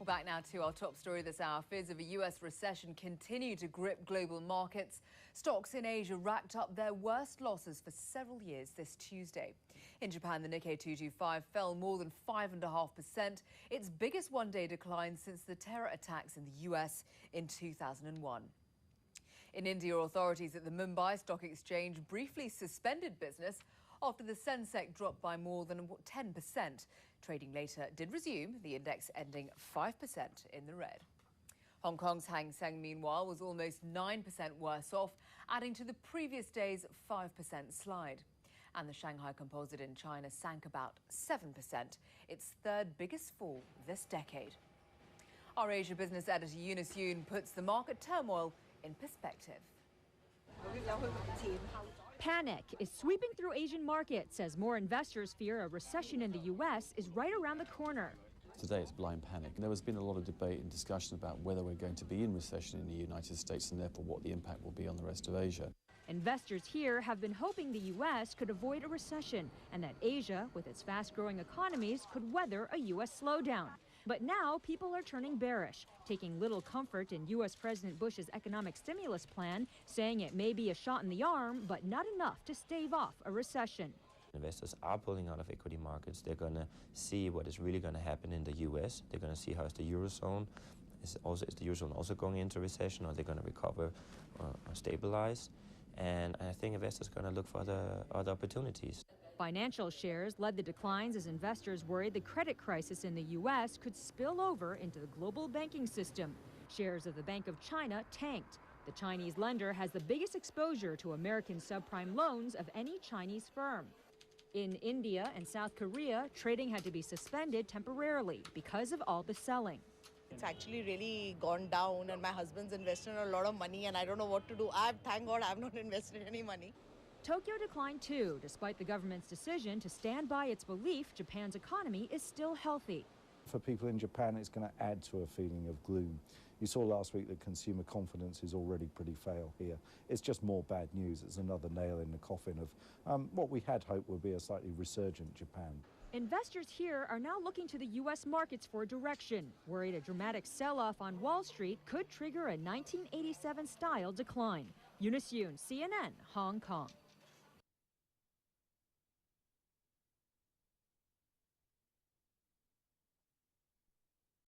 back now to our top story this hour. Fears of a U.S. recession continue to grip global markets. Stocks in Asia racked up their worst losses for several years this Tuesday. In Japan, the Nikkei 225 fell more than 5.5%, its biggest one-day decline since the terror attacks in the U.S. in 2001. In India, authorities at the Mumbai Stock Exchange briefly suspended business after the Sensex dropped by more than 10%. Trading later did resume, the index ending 5% in the red. Hong Kong's Hang Seng, meanwhile, was almost 9% worse off, adding to the previous day's 5% slide. And the Shanghai Composite in China sank about 7%, its third biggest fall this decade. Our Asia business editor Eunice Yoon puts the market turmoil in perspective. Panic is sweeping through Asian markets as more investors fear a recession in the U.S. is right around the corner. Today it's blind panic. There has been a lot of debate and discussion about whether we're going to be in recession in the United States and therefore what the impact will be on the rest of Asia. Investors here have been hoping the U.S. could avoid a recession and that Asia, with its fast-growing economies, could weather a U.S. slowdown. But now people are turning bearish, taking little comfort in U.S. President Bush's economic stimulus plan, saying it may be a shot in the arm, but not enough to stave off a recession. Investors are pulling out of equity markets. They're going to see what is really going to happen in the U.S. They're going to see how is the Eurozone. Is the Eurozone also going into recession? Or are they going to recover or stabilize? And I think investors are going to look for other opportunities. Financial shares led the declines as investors worried the credit crisis in the U.S. could spill over into the global banking system. Shares of the Bank of China tanked. The Chinese lender has the biggest exposure to American subprime loans of any Chinese firm. In India and South Korea, trading had to be suspended temporarily because of all the selling. It's actually really gone down, and my husband's invested a lot of money and I don't know what to do. Thank God I've not invested any money. Tokyo declined too, despite the government's decision to stand by its belief Japan's economy is still healthy. For people in Japan, it's going to add to a feeling of gloom. You saw last week that consumer confidence is already pretty frail here. It's just more bad news. It's another nail in the coffin of what we had hoped would be a slightly resurgent Japan. Investors here are now looking to the U.S. markets for direction, worried a dramatic sell-off on Wall Street could trigger a 1987-style decline. Eunice Yoon, CNN, Hong Kong.